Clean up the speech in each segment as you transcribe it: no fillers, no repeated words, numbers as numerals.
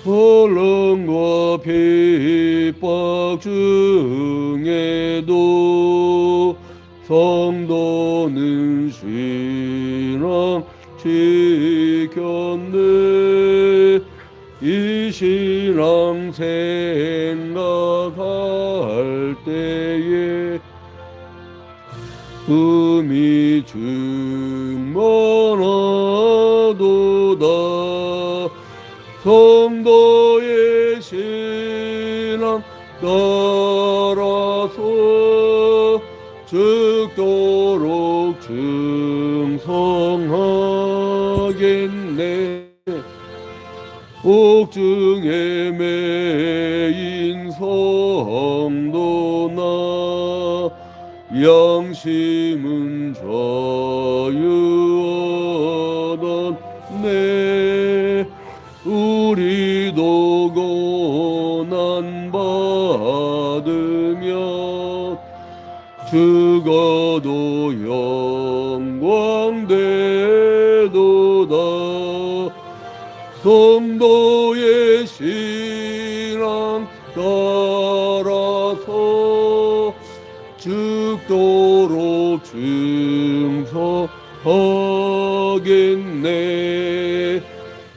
혼란과 핍박 중에도 성도는 신앙 지켰네. 이 신앙 생각할 때에 흠이 충만하도다. 성도의 신앙 따라서 죽도록 충성하겠네. 옥중에 매인 성도나 양심은 자유하다네. 우리도 고난 받으면 죽어도 영광 되도다. 성도의 신앙 따라서 죽도록 충성하겠네.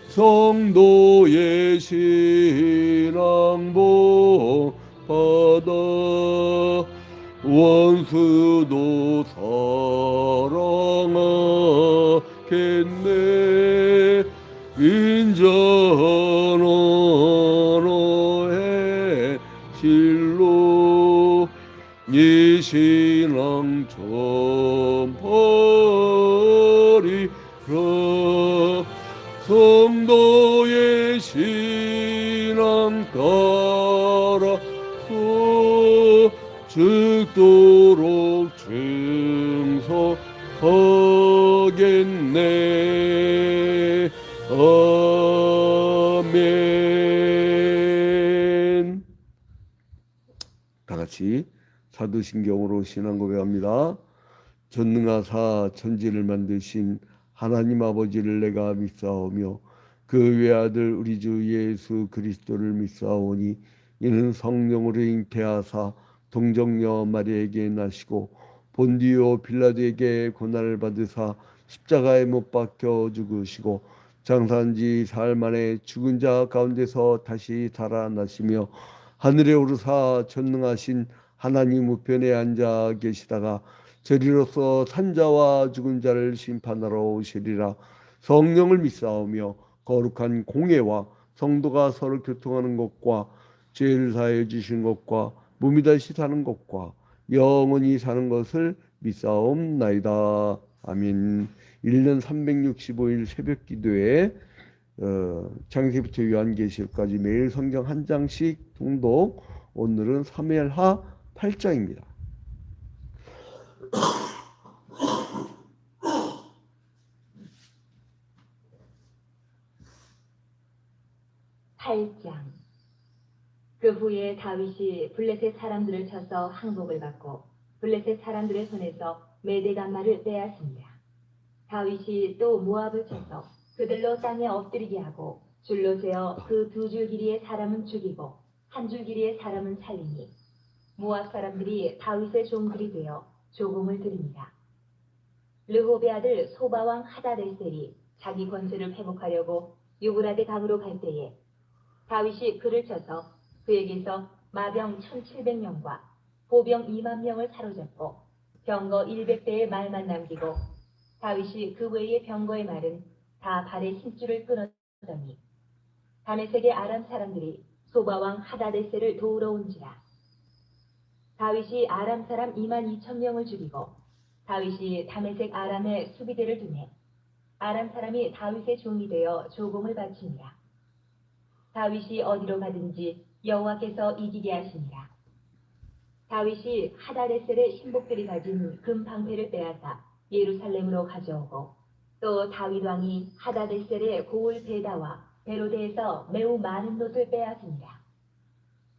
성도의 신앙 본받아 원수도 사랑하겠네. 인자한 언어의 실로 이 신앙 전파리라. 성도의 신앙 따라서 죽도록 충성하겠네. 아멘. 다 같이 사도신경으로 신앙 고백합니다. 전능하사 천지를 만드신 하나님 아버지를 내가 믿사오며 그 외아들 우리 주 예수 그리스도를 믿사오니 이는 성령으로 잉태하사 동정녀 마리아에게 나시고 본디오 빌라도에게 고난을 받으사 십자가에 못 박혀 죽으시고 장사한 지 사흘 만에 죽은 자 가운데서 다시 살아나시며 하늘에 오르사 전능하신 하나님 우편에 앉아 계시다가 저리로서 산자와 죽은 자를 심판하러 오시리라. 성령을 믿사오며 거룩한 공예와 성도가 서로 교통하는 것과 죄를 사해 주신 것과 몸이 다시 사는 것과 영원히 사는 것을 믿사옵나이다. 아멘. 1년 365일 새벽 기도에 창세기부터 요한계시록까지 매일 성경 한 장씩 통독. 오늘은 사무엘하 8장입니다. 8장. 그 후에 다윗이 블레셋 사람들을 쳐서 항복을 받고 블레셋 사람들의 손에서 메대간말을 빼앗습니다. 다윗이 또 모압을 쳐서 그들로 땅에 엎드리게 하고 줄로 세어 그 2줄 길이의 사람은 죽이고 1줄 길이의 사람은 살리니 모압 사람들이 다윗의 종들이 되어 조공을 드립니다. 르홉의 아들 소바왕 하다데셀이 자기 권세를 회복하려고 유브라데 강으로 갈 때에 다윗이 그를 쳐서 그에게서 마병 1700명과 보병 2만 명을 사로잡고 병거 100대의 말만 남기고 다윗이 그 외의 병거의 말은 다 발에 힘줄을 끊었더니 다메섹의 아람 사람들이 소바왕 하다데셀을 도우러 온지라. 다윗이 아람 사람 2만 2천 명을 죽이고 다윗이 다메섹 아람에 수비대를 두매 아람 사람이 다윗의 종이 되어 조공을 바치니라. 다윗이 어디로 가든지 여호와께서 이기게 하시니라. 다윗이 하다데셀의 신복들이 가진 금 방패를 빼앗아 예루살렘으로 가져오고 또 다윗 왕이 하다데셀의 고을 베다와 베로데에서 매우 많은 것을 빼앗습니다.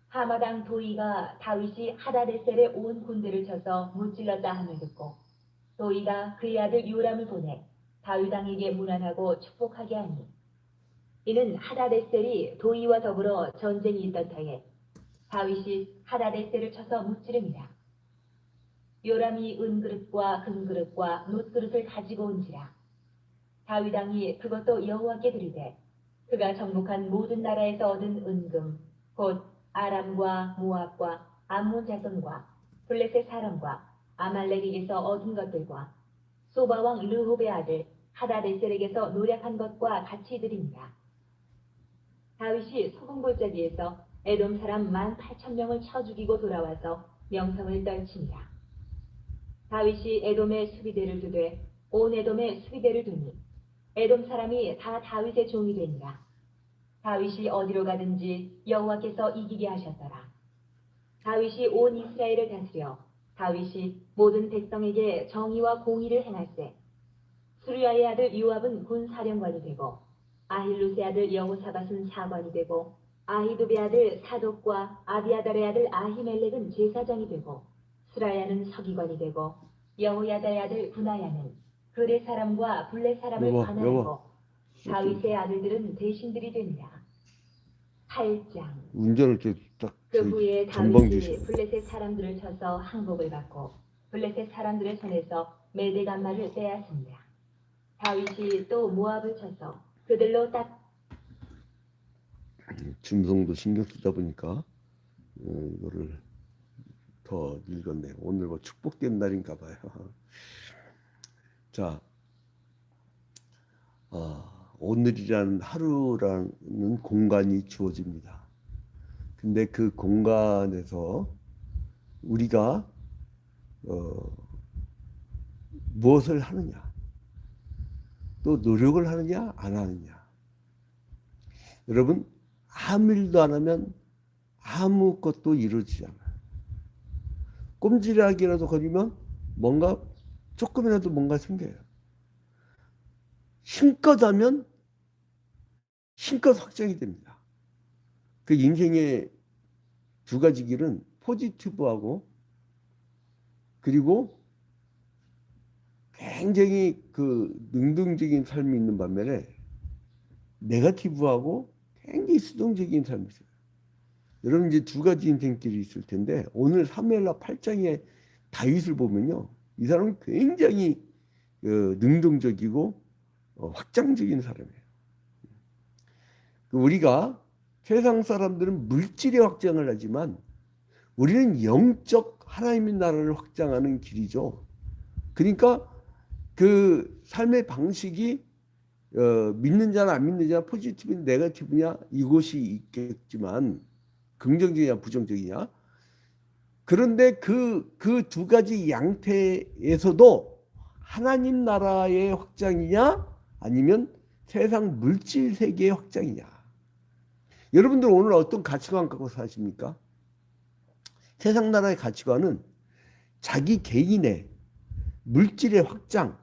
하마당 도이가 다윗이 하다데셀의 온 군대를 쳐서 무찔렀다 함을 듣고 도이가 그의 아들 요람을 보내 다윗 왕에게 문안하고 축복하게 하니 이는 하다데셀이 도이와 더불어 전쟁이 있던 터에 다윗이 하다데셀을 쳐서 무찌릅니다. 요람이 은그릇과 금그릇과 놋그릇을 가지고 온지라. 다윗 왕이 그것도 여호와께 드리되 그가 정복한 모든 나라에서 얻은 은금 곧 아람과 모압과 암몬 자손과 블레셋 사람과 아말렉에게서 얻은 것들과 소바 왕 르홉의 아들 하다데셀에게서 노력한 것과 같이 드립니다. 다윗이 소금골짜기에서 에돔 사람 18,000명을 쳐 죽이고 돌아와서 명성을 떨칩니다. 다윗이 에돔에 수비대를 두되 온 에돔에 수비대를 두니 에돔 사람이 다 다윗의 종이 되니라. 다윗이 어디로 가든지 여호와께서 이기게 하셨더라. 다윗이 온 이스라엘을 다스려 다윗이 모든 백성에게 정의와 공의를 행할세. 수르야의 아들 요압은 군사령관이 되고 아힐루스의 아들 여호사밧은 사관이 되고 아히두베 아들 사독과 아비아달의 아들 아히멜렉은 제사장이 되고 스라야는 서기관이 되고 여호야다의 아들 분하야는 그레 사람과 블레 사람을 여보, 관할하고 다윗의 아들들은 대신들이 됩니다. 8장. 운전을 딱 그 후에 전방 다윗이 주시고. 블레셋 사람들을 쳐서 항복을 받고 블레셋 사람들의 손에서 메대간말을 빼앗습니다. 다윗이 또 모압을 쳐서 그들로 딱 짐승도 신경 쓰다 보니까 이거를 더 읽었네요. 오늘 뭐 축복된 날인가 봐요. 자, 오늘이라는 하루라는 공간이 주어집니다. 근데 그 공간에서 우리가 무엇을 하느냐, 또 노력을 하느냐 안 하느냐. 여러분, 아무 일도 안 하면 아무것도 이루어지지 않아요. 꼼지락이라도 거리면 뭔가 조금이라도 뭔가 생겨요. 힘껏 하면 힘껏 확장이 됩니다. 그 인생의 두 가지 길은 포지티브하고 그리고 굉장히 그 능동적인 삶이 있는 반면에 네거티브하고 굉장히 수동적인 삶이 있어요. 여러분 이제 두 가지 인생길이 있을 텐데 오늘 사무엘하 8장의 다윗을 보면요. 이 사람은 굉장히 능동적이고 확장적인 사람이에요. 우리가 세상 사람들은 물질의 확장을 하지만 우리는 영적 하나님의 나라를 확장하는 길이죠. 그러니까 그 삶의 방식이 믿는 자나 안 믿는 자나 포지티브냐 네거티브냐 이것이 있겠지만 긍정적이냐 부정적이냐 그런데 그 두 가지 양태에서도 하나님 나라의 확장이냐 아니면 세상 물질 세계의 확장이냐. 여러분들 오늘 어떤 가치관 갖고 사십니까? 세상 나라의 가치관은 자기 개인의 물질의 확장,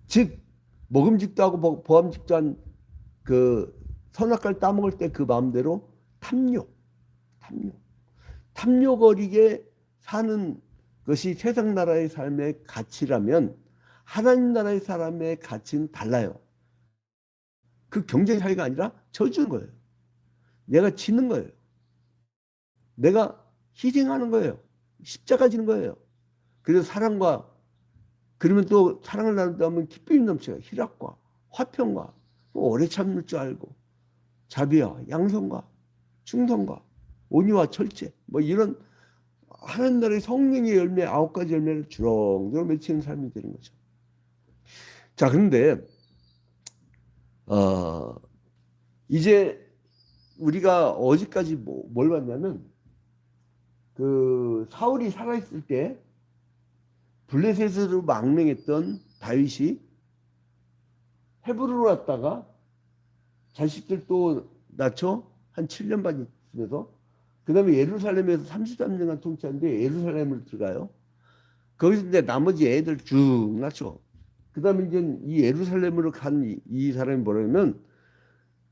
즉 먹음직도 하고 보암직도 한 그 선악과를 따먹을 때 그 마음대로 탐욕어리게 사는 것이 세상 나라의 삶의 가치라면 하나님 나라의 사람의 가치는 달라요. 그 경쟁 사회가 아니라 져주는 거예요. 내가 지는 거예요. 내가 희생하는 거예요. 십자가 지는 거예요. 그래서 사랑과 그러면 또 사랑을 나눈다 하면 기쁨이 넘쳐요. 희락과 화평과 오래 참을 줄 알고 자비와 양선과 충성과 온유와 절제 뭐 이런 하나님 나라의 성령의 열매 9가지 열매를 주렁주렁 맺히는 삶이 되는 거죠. 자, 그런데 이제 우리가 어제까지 뭘 봤냐면 그 사울이 살아있을 때 블레셋으로 망명했던 다윗이 헤브론으로 왔다가 자식들 또 낳죠. 한 7년 반 있으면서 그 다음에 예루살렘에서 33년간 통치하는데 예루살렘을 들어가요. 거기서 이제 나머지 애들 쭉 낳죠. 그 다음에 이제 이 예루살렘으로 간 이 사람이 뭐냐면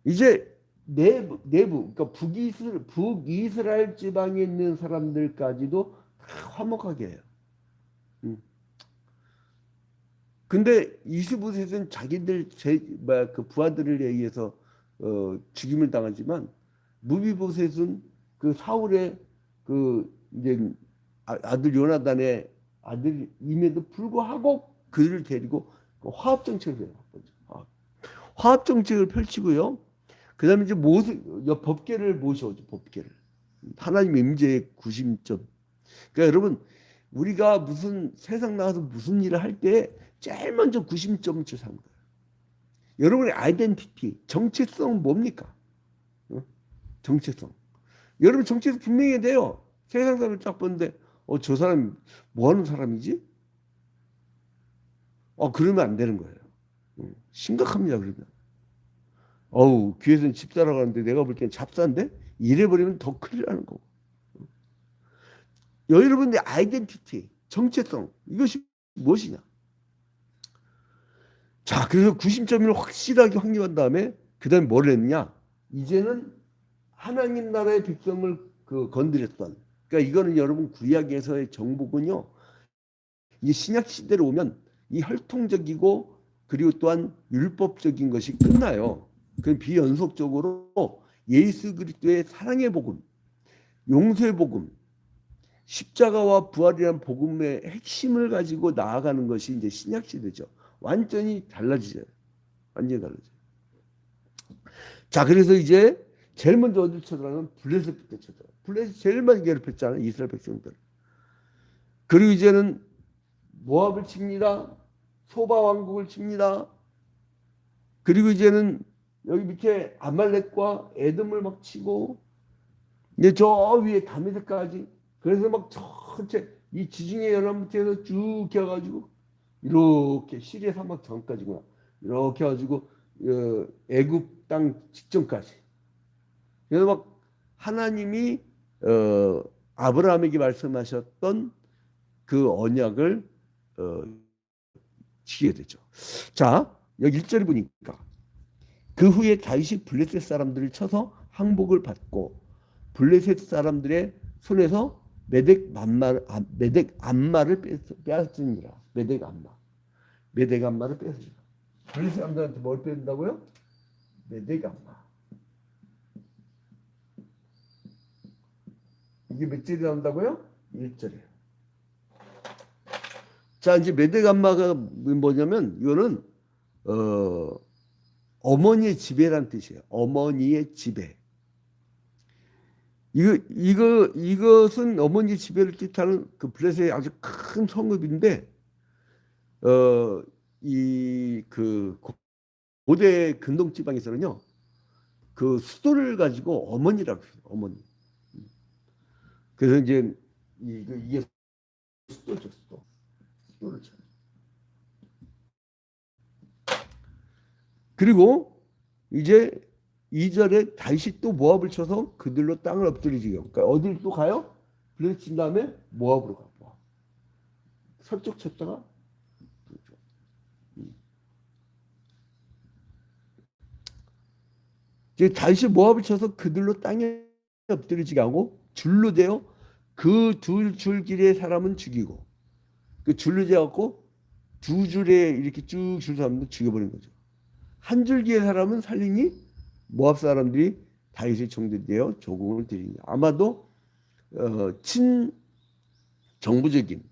이제 내부 그러니까 북이스라엘 지방에 있는 사람들까지도 다 화목하게 해요. 근데 이스보셋은 자기들 그 부하들에 의해서 죽임을 당하지만 무비보셋은 그 사울의 그 이제 아들 요나단의 아들임에도 불구하고 그를 데리고 화합 정책을 해요. 화합 정책을 펼치고요. 그다음에 이제 법궤를 모셔오죠. 법궤를. 하나님의 임재의 구심점. 그러니까 여러분 우리가 무슨 세상 나가서 무슨 일을 할 때 제일 먼저 구심점을 찾는 거예요. 여러분의 아이덴티티, 정체성은 뭡니까? 정체성. 여러분 정체성 분명히 돼요. 세상 사람을 딱 보는데 저 사람 뭐 하는 사람이지? 그러면 안 되는 거예요. 심각합니다. 그러면. 교회에서는 집사라고 하는데 내가 볼 때는 잡사인데 이래버리면 더 큰일 나는 거고. 여러분의 아이덴티티, 정체성 이것이 무엇이냐? 자, 그래서 구심점을 확실하게 확립한 다음에 그 다음에 뭘 했느냐? 이제는 하나님 나라의 백성을 건드렸던. 그러니까 이거는 여러분 구약에서의 정복은요. 이 신약 시대로 오면 이 혈통적이고 그리고 또한 율법적인 것이 끝나요. 그 비연속적으로 예수 그리스도의 사랑의 복음, 용서의 복음, 십자가와 부활이라는 복음의 핵심을 가지고 나아가는 것이 이제 신약 시대죠. 완전히 달라지죠. 완전히 달라져요. 자, 그래서 이제 제일 먼저 어딜 쳐들어가면 블레셋부터 쳐들어가요. 블레셋 제일 많이 괴롭혔잖아요. 이스라엘 백성들. 그리고 이제는 모압을 칩니다. 소바 왕국을 칩니다. 그리고 이제는 여기 밑에 아말렉과 에돔을 막 치고 이제 저 위에 다메섹까지. 그래서 막 전체 이 지중해 연안부터해서 쭉 해가지고 이렇게 시리아 사막 전까지구나. 이렇게 해가지고 애굽 땅 직전까지. 그래서 막 하나님이 아브라함에게 말씀하셨던 그 언약을 지게 되죠. 자, 여기 1절에 보니까 그 후에 다윗이 블레셋 사람들을 쳐서 항복을 받고 블레셋 사람들의 손에서 메덱 암마를 빼앗으니라. 메덱 암마를 빼앗으니라. 블레셋 사람들한테 뭘 빼앗는다고요? 메덱 암마. 이게 몇 절이 나온다고요? 1절이에요. 자, 이제 메덱 암마가 뭐냐면 이거는 어머니의 지배란 뜻이에요. 어머니의 지배. 이것은 어머니의 지배를 뜻하는 그 블레셋의 아주 큰 성읍인데, 고대 근동 지방에서는요, 그 수도를 가지고 어머니라고 해요. 어머니. 그래서 이제 이게 수도죠, 수도. 수도를 쳐요. 그리고 이제 2절에 다윗이 또 모압을 쳐서 그들로 땅을 엎드리지요. 그러니까 어디를 또 가요? 블레셋 친 다음에 모압으로 가. 모압. 서쪽 쳤다가 동쪽. 이제 다윗이 모압을 쳐서 그들로 땅에 엎드리지게 하고 줄로 대어 그 두 줄길의 사람은 죽이고 그 줄로 대갖고 두 줄에 이렇게 쭉 줄 사람도 죽여버린 거죠. 한 줄기의 사람은 살리니 모압 사람들이 다윗의 총대되어 조공을 드리니 아마도 친정부적인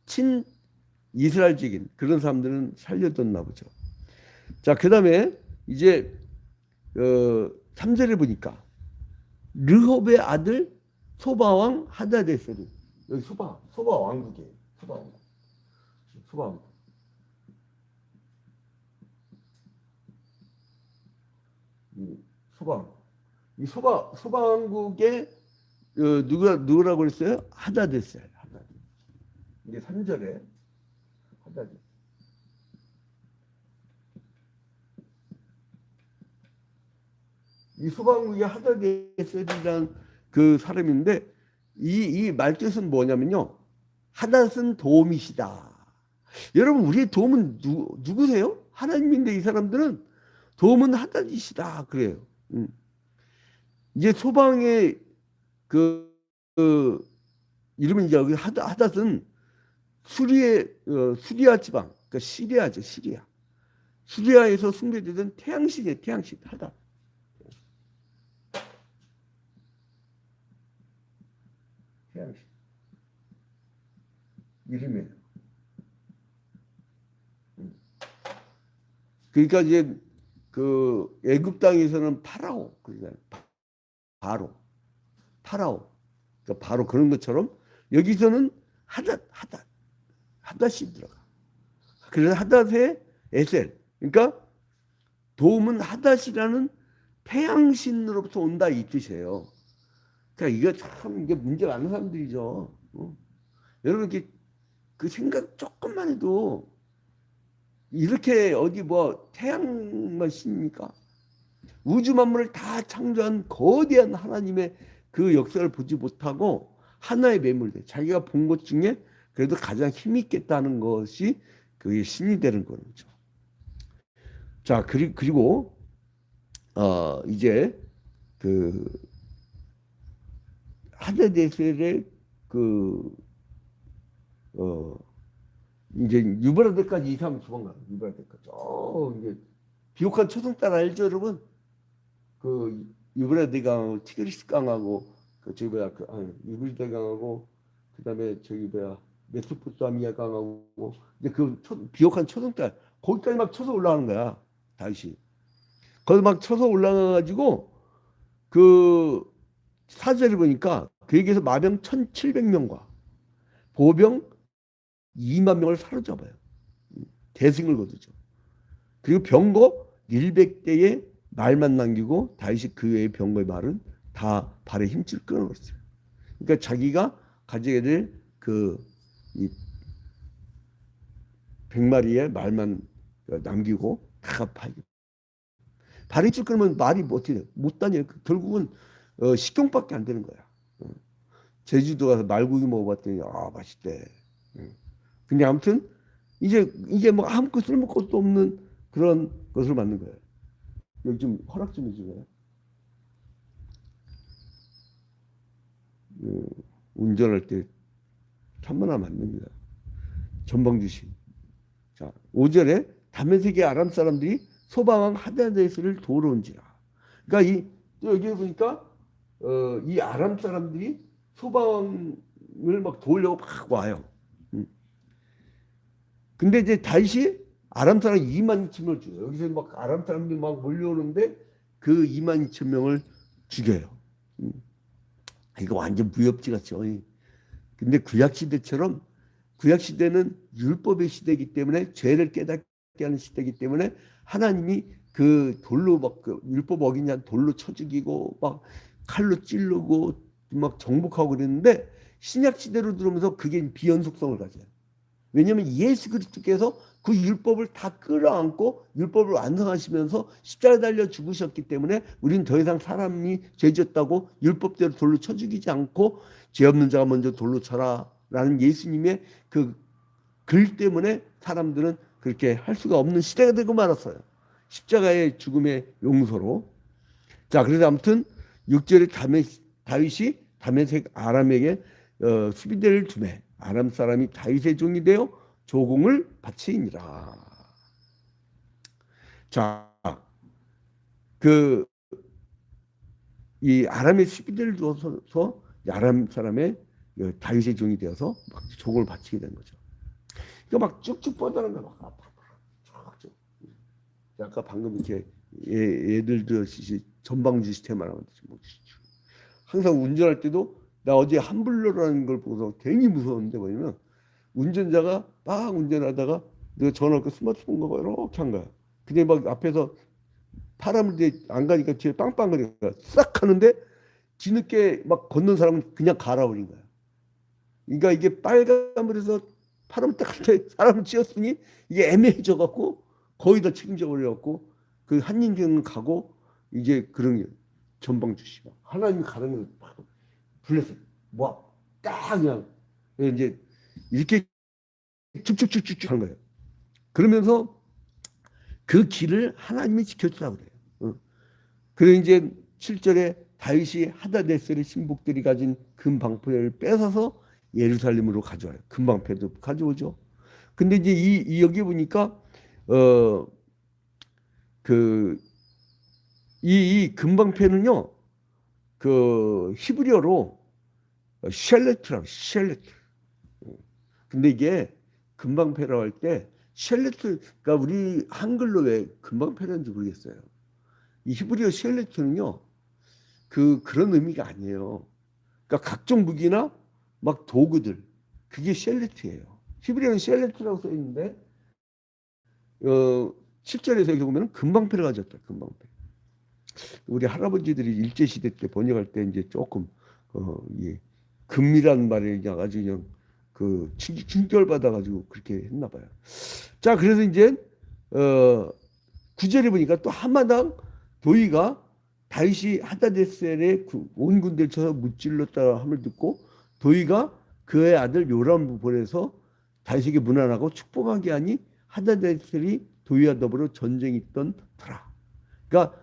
친이스라엘적인 그런 사람들은 살려뒀나 보죠. 자, 그 다음에 이제 3절에 보니까 르홉의 아들 소바왕 하다데셀이 여기 소바 왕국이에요. 소바 왕국. 이 소방국의 누구라고 그랬어요? 하다데셀. 이게 3절에 하다데셀. 이 소방국의 하다데셀이라는 그 사람인데 이 말뜻은 뭐냐면요. 하닷은 도움이시다. 여러분 우리의 도움은 누구세요? 하나님인데 이 사람들은 도움은 하닷이시다 그래요. 이제 소방의 이름은 이제 여기 하닷은 수리아 지방, 그러니까 시리아죠. 시리아에서 숭배되던 태양신이에요. 태양신 하닷. 태양신 이름이에요. 그러니까 이제 그 애굽 땅에서는 파라오 그러니까 바로 파라오 그러니까 바로 그런 것처럼 여기서는 하닷이 들어가. 그래서 하닷의 에셀 그러니까 도움은 하닷이라는 태양신으로부터 온다 이 뜻이에요. 그러니까 이거 참 이게 문제 많은 사람들이죠. 여러분 이렇게 그 생각 조금만 해도 이렇게 어디 뭐 태양만 신입니까? 우주 만물을 다 창조한 거대한 하나님의 그 역사를 보지 못하고 하나의 매몰돼 자기가 본 것 중에 그래도 가장 힘있겠다는 것이 그게 신이 되는 거죠. 자 그리고 이제 그 하데데셀의 그 이제 유브라데까지 이사하면 도망가. 유브라데까지. 이제 비옥한 초승달 알죠, 여러분? 그 유브라데 강하고 티그리스 강하고 그 저기 뭐야 유브라데 강하고 그다음에 저기 뭐야 메소포타미아 강하고 이제 그 비옥한 초승달 거기까지 막 쳐서 올라가는 거야. 다시. 거기 막 쳐서 올라가가지고 그 사절을 보니까 그에게서 마병 1,700명과 보병 2만 명을 사로잡아요. 대승을 거두죠. 그리고 병거 100대의 말만 남기고 다윗이 그 외의 병거의 말은 다 발에 힘줄 끊어버렸어요. 그러니까 자기가 가져야 될그 100마리의 말만 남기고 다 팔고 발에 힘줄 끊으면 말이 어떻게 돼요? 못 다녀요. 결국은 식용밖에 안 되는 거야. 제주도 가서 말고기 먹어봤더니 맛있대. 근데 아무튼 이게 뭐 아무것도 쓸 것도 없는 그런 것을 만든 거예요. 여기 좀 허락 좀 해주세요. 운전할 때 천만하면 안 됩니다. 전방주시. 자, 5절에 다메섹의 아람 사람들이 소바왕 하다데스를 도우러 온지라. 그러니까 여기 보니까 이 아람 사람들이 소바왕을 막 도우려고 막 와요. 근데 이제 다시 아람 사람 2만 2천 명을 죽여요. 여기서 막 아람 사람들이 막 몰려오는데 그 2만 2천 명을 죽여요. 이거 완전 무협지 같죠. 근데 구약시대처럼 구약시대는 율법의 시대이기 때문에 죄를 깨닫게 하는 시대이기 때문에 하나님이 그 돌로 막 그 율법 어기냐 돌로 쳐 죽이고 막 칼로 찌르고 막 정복하고 그랬는데 신약시대로 들어오면서 그게 비연속성을 가져요. 왜냐하면 예수 그리스도께서 그 율법을 다 끌어안고 율법을 완성하시면서 십자가에 달려 죽으셨기 때문에 우리는 더 이상 사람이 죄졌다고 율법대로 돌로 쳐 죽이지 않고 죄 없는 자가 먼저 돌로 쳐라 라는 예수님의 그 글 때문에 사람들은 그렇게 할 수가 없는 시대가 되고 말았어요. 십자가의 죽음의 용서로. 자, 그래서 아무튼 6절에 다윗이 다메섹 아람에게 수비대를 두매 아람 사람이 다윗의 종이 되어 조공을 바치니라. 자, 이 아람의 수비대를 두어서 아람 사람의 다윗의 종이 되어서 막 조공을 바치게 된 거죠. 그러니까 막 쭉쭉 뻗어나는 거야. 쭉쭉. 아까 방금 이렇게 얘들도 전방주 시스템 말하면 항상 운전할 때도 나 어제 함블러라는 걸 보고서 괜히 무서웠는데 뭐냐면 운전자가 막 운전하다가 내가 전화할 거 스마트폰 거 이렇게 한 거야. 근데 막 앞에서 파란불 안 가니까 뒤에 빵빵거리니까 싹 하는데 뒤늦게 막 걷는 사람은 그냥 갈아버린 거야. 그러니까 이게 빨간불에서 파란불 딱 할 때 사람을 치었으니 이게 애매해져 갖고 거의 다 책임져 버려갖고 그 한인경은 가고 이제 그런 게 전방주시가 하나님이 가는 걸 불렸어. 뭐 딱 그냥 이제 이렇게 쭉쭉쭉쭉 하는 거예요. 그러면서 그 길을 하나님이 지켜주라고 그래요. 그래서 이제 7절에 다윗이 하다데셀의 신복들이 가진 금방패를 뺏어서 예루살렘으로 가져와요. 금방패도 가져오죠. 근데 이제 여기 보니까 이 금방패는요 그 히브리어로 샬레트라고, 샬레트. 근데 이게 금방패라고 할 때 샬레트, 그러니까 우리 한글로 왜 금방패라는지 모르겠어요. 이 히브리어 샬레트는요, 그런 의미가 아니에요. 그러니까 각종 무기나 막 도구들, 그게 샬레트예요. 히브리어는 샬레트라고 써 있는데, 7절에서 여기 보면 금방패를 가졌다, 금방패. 우리 할아버지들이 일제시대 때 번역할 때 이제 조금, 이 금이란 말에 그냥 아주 그냥 충격받아가지고 그렇게 했나 봐요. 자, 그래서 이제, 9절에 보니까 또 한마당 도의가 다윗이 하다데셀의 온 군대를 쳐서 무찔렀다 함을 듣고 도의가 그의 아들 요람을 보내서 다윗에게 문안하고 축복하게 하니 하다데셀이 도의와 더불어 전쟁이 있던 터라. 그러니까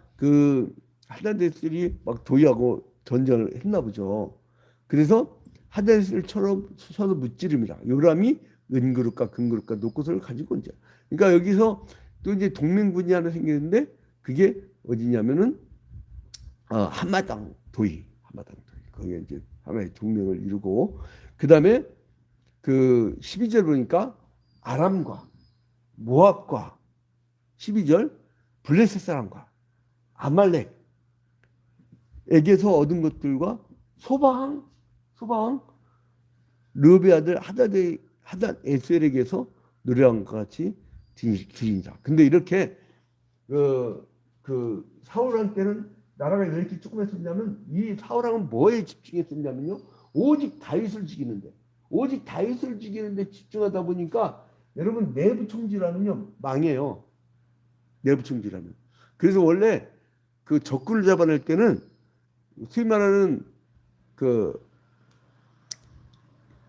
하다데셀이 막 도의하고 전쟁을 했나 보죠. 그래서 하다데셀을 쳐서 무찌름이라. 요람이 은그릇과 금그릇과 녹것을 가지고 이제. 그러니까 여기서 또 이제 동맹군이 하나 생기는데 그게 어디냐면은 한마당 도의. 거기에 이제 하나의 동맹을 이루고 그다음에 12절 보니까 아람과 모압과 12절 블레셋 사람과 아말렉에게서 얻은 것들과 소바왕 르베 아들 하닷에셀에게서 노래왕과 같이 드린다. 근데 이렇게 사울왕 때는 나라가 이렇게 조그맣었냐면 이 사울왕은 뭐에 집중했었냐면요. 오직 다윗을 죽이는데 집중하다 보니까 여러분 내부 총질하면요 망해요. 내부 총질하면. 그래서 원래 적군을 잡아낼 때는 소위 말하는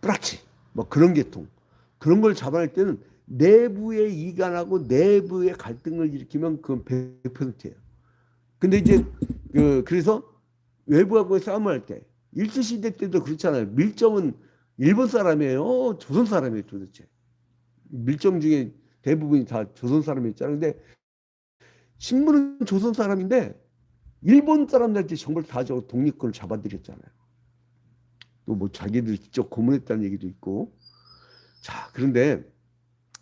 뿌라치 뭐 그런 계통 그런 걸 잡아낼 때는 내부에 이간하고 내부의 갈등을 일으키면 그건 100%예요. 근데 이제 그래서 외부하고의 싸움을 할 때 일제시대 때도 그렇잖아요. 밀정은 일본 사람이에요. 조선 사람이에요 도대체. 밀정 중에 대부분이 다 조선 사람이었잖아요. 근데 신분은 조선 사람인데 일본 사람들한테 정보를 다 줘 독립군을 잡아들였잖아요. 또 뭐 자기들이 직접 고문했다는 얘기도 있고. 자, 그런데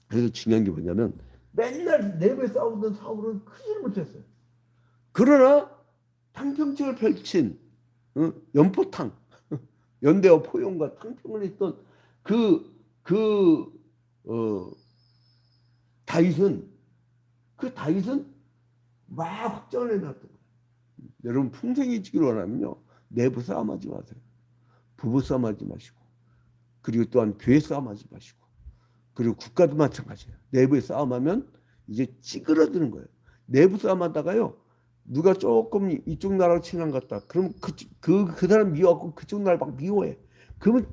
그래서 중요한 게 뭐냐면 맨날 내부에 싸우던 사울은 크지를 못했어요. 그러나 탕평책을 펼친 연포탕, 연대와 포용과 탕평을 했던 다윗은 막 확정을 해놨던 거예요. 여러분 풍성해지기를 원하면요 내부 싸움하지 마세요. 부부 싸움하지 마시고 그리고 또한 교회 싸움하지 마시고 그리고 국가도 마찬가지예요. 내부에 싸움하면 이제 찌그러드는 거예요. 내부 싸움하다가요 누가 조금 이쪽 나라로 친한 것 같다. 그럼 그 사람 미워하고 그쪽 나라 막 미워해. 그러면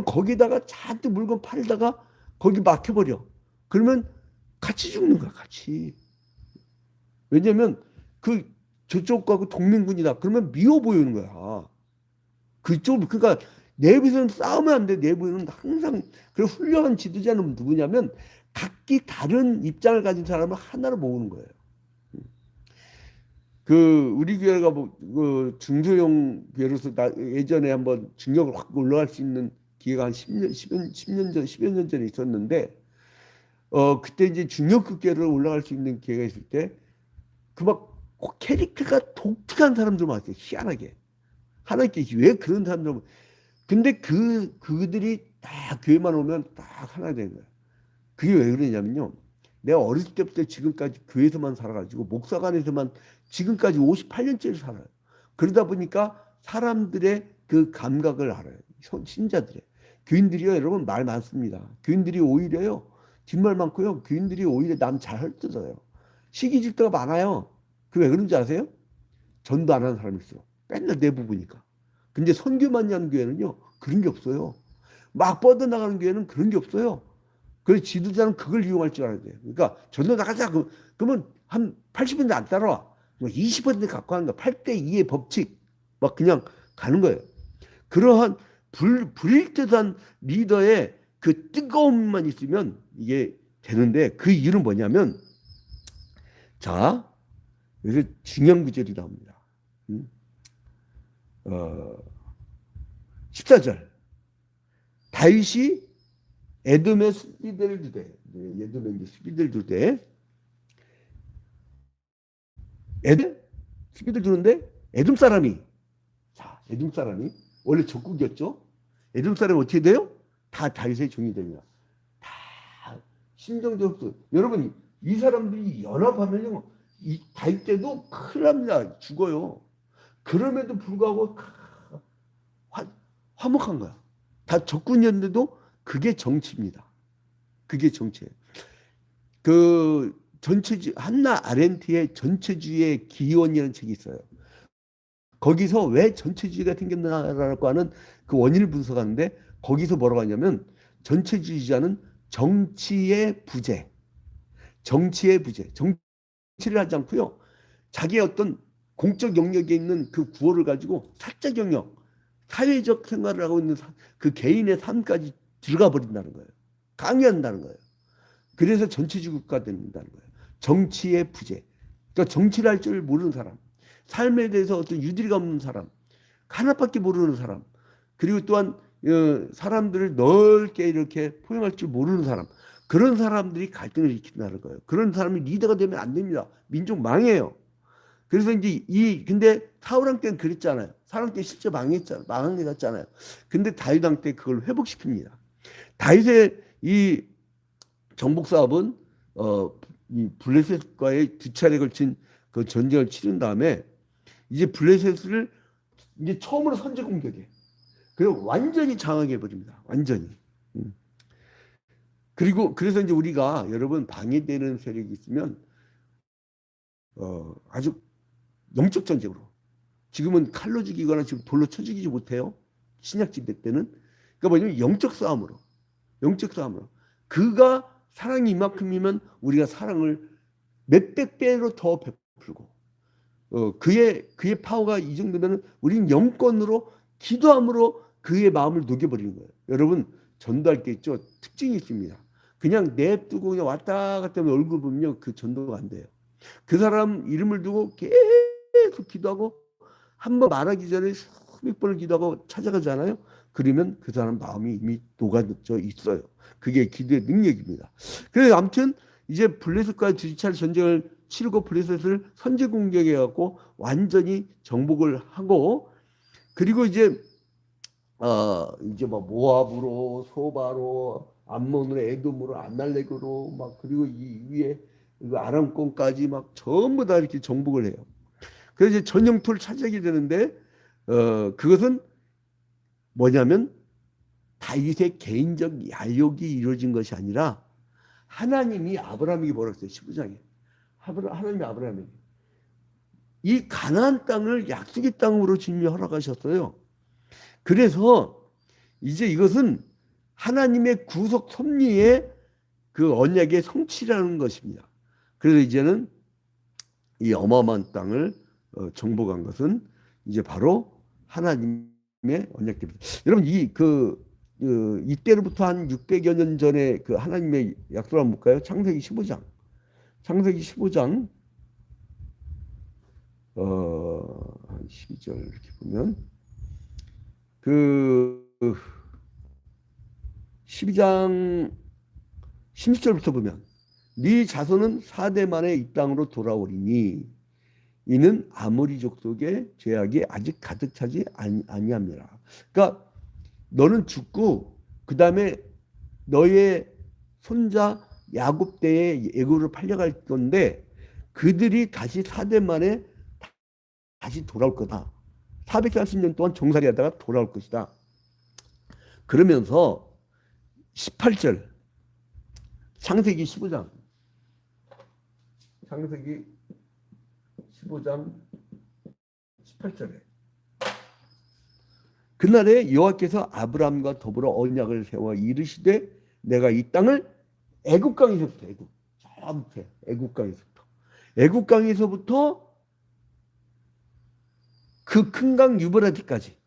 거기다가 잔뜩 물건 팔다가 거기 막혀버려. 그러면 같이 죽는 거야, 같이. 왜냐면 저쪽과 동맹군이다. 그러면 미워 보이는 거야. 그러니까 내부에서는 싸우면 안 돼. 내부에는 항상 그런 훌륭한 지도자는 누구냐면 각기 다른 입장을 가진 사람을 하나로 모으는 거예요. 우리 교회가 중소형 교회로서 예전에 한번 중력을 확 올라갈 수 있는 기회가 한 10여 년 전에 있었는데, 그때 이제 중력급 교회를 올라갈 수 있는 기회가 있을 때, 캐릭터가 독특한 사람들 많았어요. 희한하게. 하나님께 왜 그런 사람들, 근데 그들이 다 교회만 오면 딱 하나 되는 거예요. 그게 왜 그러냐면요. 내가 어렸을 때부터 지금까지 교회에서만 살아가지고 목사관에서만 지금까지 58년째를 살아요. 그러다 보니까 사람들의 그 감각을 알아요. 신자들의. 교인들이요, 여러분 말 많습니다. 교인들이 오히려요, 뒷말 많고요. 교인들이 오히려 남 잘 헐뜯어요. 시기 질투가 많아요. 그 왜 그런지 아세요? 전도 안 하는 사람일수록. 맨날 내부부니까. 근데 선교만 하는 교회는요, 그런 게 없어요. 막 뻗어나가는 교회는 그런 게 없어요. 그래서 지도자는 그걸 이용할 줄 알아야 돼요. 그러니까 전도 나가자. 그러면 한 80% 안 따라와. 20% 갖고 하는 거야. 8대2의 법칙. 막 그냥 가는 거예요. 그러한 불일듯한 리더의 그 뜨거움만 있으면 이게 되는데 그 이유는 뭐냐면 자, 여기서 중요한 구절이 나옵니다. 14절. 다윗이 에돔의 수비대를 두되, 에돔의 이제 수비대를 두되, 에돔 수비대를 두는데 에돔 사람이, 자, 에돔 사람이 원래 적국이었죠. 에돔 사람이 어떻게 돼요? 다 다윗의 종이 됩니다. 다 심정적으로. 여러분, 이 사람들이 연합하면요, 이 다윗 때도 큰일 납니다. 죽어요. 그럼에도 불구하고 화목한 거야. 다 적군이었는데도 그게 정치입니다. 그게 정치예요. 그 전체주 한나 아렌트의 전체주의의 기원이라는 책이 있어요. 거기서 왜 전체주의가 생겼나라고 하는 그 원인을 분석하는데 거기서 뭐라고 하냐면 전체주의자는 정치의 부재, 정치를 하지 않고요. 자기의 어떤 공적 영역에 있는 그 구호를 가지고 사적 영역, 사회적 생활을 하고 있는 그 개인의 삶까지 들어가 버린다는 거예요. 강요한다는 거예요. 그래서 전체주의 국가가 된다는 거예요. 정치의 부재. 그러니까 정치를 할 줄 모르는 사람, 삶에 대해서 어떤 유대리가 없는 사람, 하나밖에 모르는 사람, 그리고 또한 사람들을 넓게 이렇게 포용할 줄 모르는 사람, 그런 사람들이 갈등을 일으킨다는 거예요. 그런 사람이 리더가 되면 안 됩니다. 민족 망해요. 그래서 이제 근데 사울왕 때는 그랬잖아요. 사울왕 때 실제 망한 게 같잖아요. 근데 다윗왕 때 그걸 회복시킵니다. 다윗의 이 정복 사업은 이 블레셋과의 두 차례 걸친 그 전쟁을 치른 다음에 이제 블레셋을 이제 처음으로 선제 공격해. 그리고 완전히 장악해 버립니다. 완전히. 그리고 그래서 이제 우리가 여러분 방해되는 세력이 있으면 아주 영적 전쟁으로. 지금은 칼로 죽이거나 지금 돌로 쳐 죽이지 못해요. 신약 시대 때는. 그러니까 뭐냐면 영적 싸움으로. 그가 사랑이 이만큼이면 우리가 사랑을 몇백 배로 더 베풀고 그의 파워가 이 정도면 우리는 영권으로 기도함으로 그의 마음을 녹여버리는 거예요. 여러분 전도할 때 있죠. 특징이 있습니다. 그냥 냅두고 그냥 왔다 갔다 하면 얼굴 보면요. 그 전도가 안 돼요. 그 사람 이름을 두고 계속 기도하고 한 번 말하기 전에 수백 번을 기도하고 찾아가잖아요. 그러면 그 사람 마음이 이미 녹아져 있어요. 그게 기도의 능력입니다. 그래서 아무튼 이제 블레셋과 두 차례 전쟁을 치르고 블레셋을 선제 공격해갖고 완전히 정복을 하고 그리고 이제 뭐 모압으로 소바로 암몬으로 에돔으로 안날렉으로 막 그리고 이 위에 아람권까지 막 전부 다 이렇게 정복을 해요. 그래서 이제 전영토를 차지하게 되는데 그것은 뭐냐면 다윗의 개인적 야욕이 이루어진 것이 아니라 하나님이 아브라함에게 뭐라고 했어요? 19장에 하나님이 아브라함에게 이 가나안 땅을 약속의 땅으로 주님이 허락하셨어요. 그래서 이제 이것은 하나님의 구속 섭리의 그 언약의 성취라는 것입니다. 그래서 이제는 이 어마어마한 땅을 정복한 것은 이제 바로 하나님의 언약입니다. 여러분 이때로부터 한 600여 년 전에 그 하나님의 약속을 한번 볼까요? 창세기 15장. 창세기 15장 한 12절 이렇게 보면 그 12장 16절부터 보면 네 자손은 4대 만에 이 땅으로 돌아오리니 이는 아모리 족속의 죄악이 아직 가득 차지 아니함이라. 그러니까 너는 죽고 그 다음에 너의 손자 야곱 때에 애굽으로 팔려갈 건데 그들이 다시 4대 만에 다시 돌아올 거다. 440년 동안 종살이 하다가 돌아올 것이다. 그러면서 18절 창세기 15장 18절에 그날에 여호와께서 아브라함과 더불어 언약을 세워 이르시되 내가 이 땅을 애굽강에서부터 애굽강에서부터 그 큰 강 유브라디까지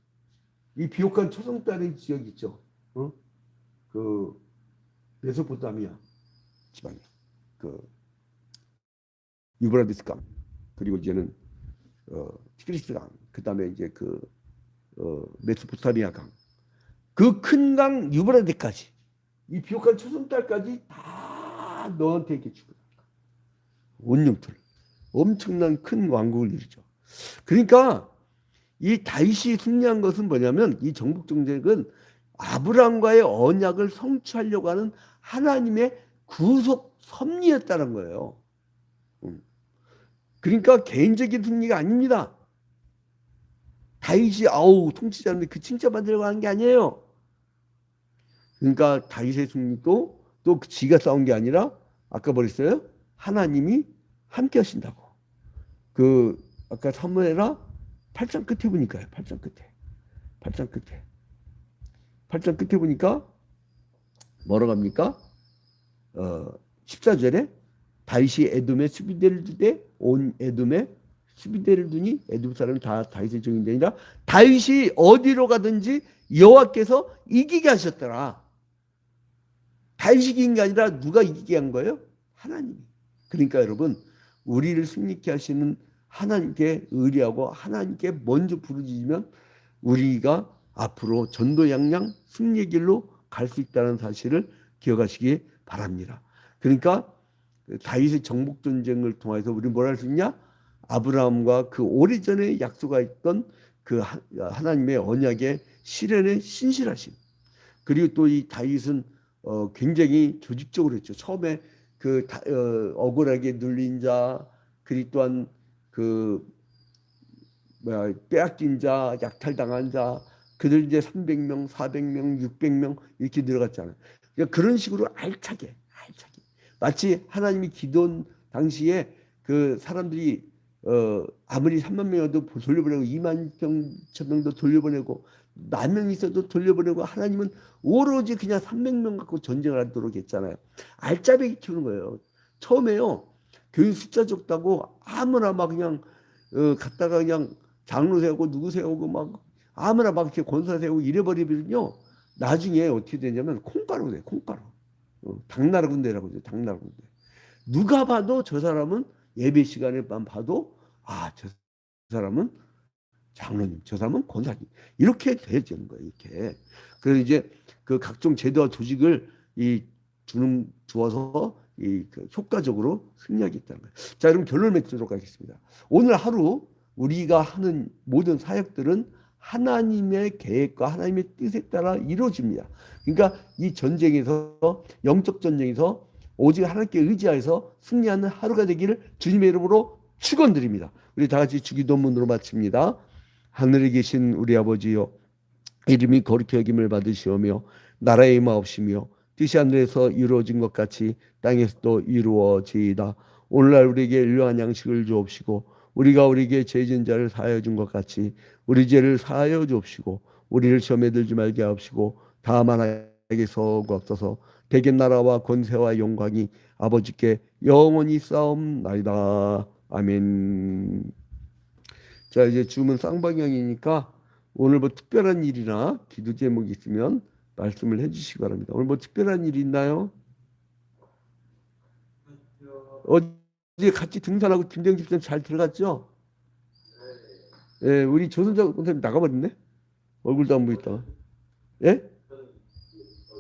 이 비옥한 초성다리 지역 있죠. 그 메소포타미아 지방에 그 유브라디스 강 그리고 이제는 티그리스 강 그다음에 이제 그 메소포타미아 강 그 큰 강 유브라데까지 이 비옥한 초승달까지 다 너한테 주고 온영토를 엄청난 큰 왕국을 이루죠. 그러니까 이 다윗이 승리한 것은 뭐냐면 이 정복 정책은 아브라함과의 언약을 성취하려고 하는 하나님의 구속 섭리였다는 거예요. 그러니까 개인적인 승리가 아닙니다. 다윗이 아우 통치자인데 그 칭찬받으려고 하는 게 아니에요. 그러니까 다윗의 승리도 또 지가 싸운 게 아니라 아까 뭐랬어요? 하나님이 함께 하신다고. 그 아까 사무엘하 8장 끝에 보니까요. 8장 끝에 보니까 뭐라고 합니까? 14절에 다윗이 에돔에 수비대를 두되 온 에돔에 수비대를 두니 에돔 사람이 다 다윗의 종이 아니라 다윗이 어디로 가든지 여호와께서 이기게 하셨더라. 다윗이 이긴 게 아니라 누가 이기게 한 거예요? 하나님이. 그러니까 여러분 우리를 승리케 하시는 하나님께 의리하고 하나님께 먼저 부르짖으면 우리가 앞으로 전도양양 승리의 길로 갈 수 있다는 사실을 기억하시기 바랍니다. 그러니까 다윗의 정복 전쟁을 통해서 우리 뭘 할 수 있냐? 아브라함과 그 오래전에 약속했던 그 하나님의 언약의 실현에 신실하심. 그리고 또 이 다윗은 굉장히 조직적으로 했죠. 처음에 그 억울하게 눌린 자, 그리고 또한 그 빼앗긴 자, 약탈당한 자, 그들 이제 300명, 400명, 600명 이렇게 늘어갔잖아요. 그러니까 그런 식으로 알차게 마치 하나님이 기도한 당시에 그 사람들이 아무리 3만 명이라도 돌려보내고 2만 명도 돌려보내고 10,000명 있어도 돌려보내고 하나님은 오로지 그냥 300명 갖고 전쟁을 하도록 했잖아요. 알짜배기 키우는 거예요. 처음에요. 교인 숫자 적다고 아무나 막 그냥 갔다가 그냥 장로 세우고 누구 세우고 막 아무나 막 이렇게 권사 세우고 이래버리면요. 나중에 어떻게 되냐면 콩가루 돼. 콩가루. 당나라 군대라고 그러죠. 당나라 군대. 누가 봐도 저 사람은 예배 시간에만 봐도 저 사람은 장로님, 저 사람은 권사님 이렇게 되는 거예요. 이렇게. 그래서 이제 그 각종 제도와 조직을 두어서 그 효과적으로 승리하겠다는 거예요. 자, 그럼 결론 맺도록 하겠습니다. 오늘 하루 우리가 하는 모든 사역들은 하나님의 계획과 하나님의 뜻에 따라 이루어집니다. 그러니까 이 전쟁에서 영적 전쟁에서 오직 하나님께 의지하여서 승리하는 하루가 되기를 주님의 이름으로 축원드립니다. 우리 다 같이 주기도문으로 마칩니다. 하늘에 계신 우리 아버지여, 이름이 거룩히 여김을 받으시오며 나라의 임하옵시며 뜻이 하늘에서 이루어진 것 같이 땅에서도 이루어지이다. 오늘날 우리에게 일용할 양식을 주옵시고 우리가 우리에게 죄진 자를 사하여 준 것 같이 우리 죄를 사하여 주옵시고 우리를 시험에 들지 말게 하옵시고 다만 악에서 구하옵소서. 대개 나라와 권세와 영광이 아버지께 영원히 싸움나이다. 아멘. 자, 이제 주문 쌍방향이니까 오늘 뭐 특별한 일이나 기도 제목이 있으면 말씀을 해주시기 바랍니다. 오늘 뭐 특별한 일이 있나요? 어제 같이 등산하고 김정 집사님 잘 들어갔죠? 예, 우리 조선자 선생님 나가버렸네? 얼굴도 안 보였다. 예?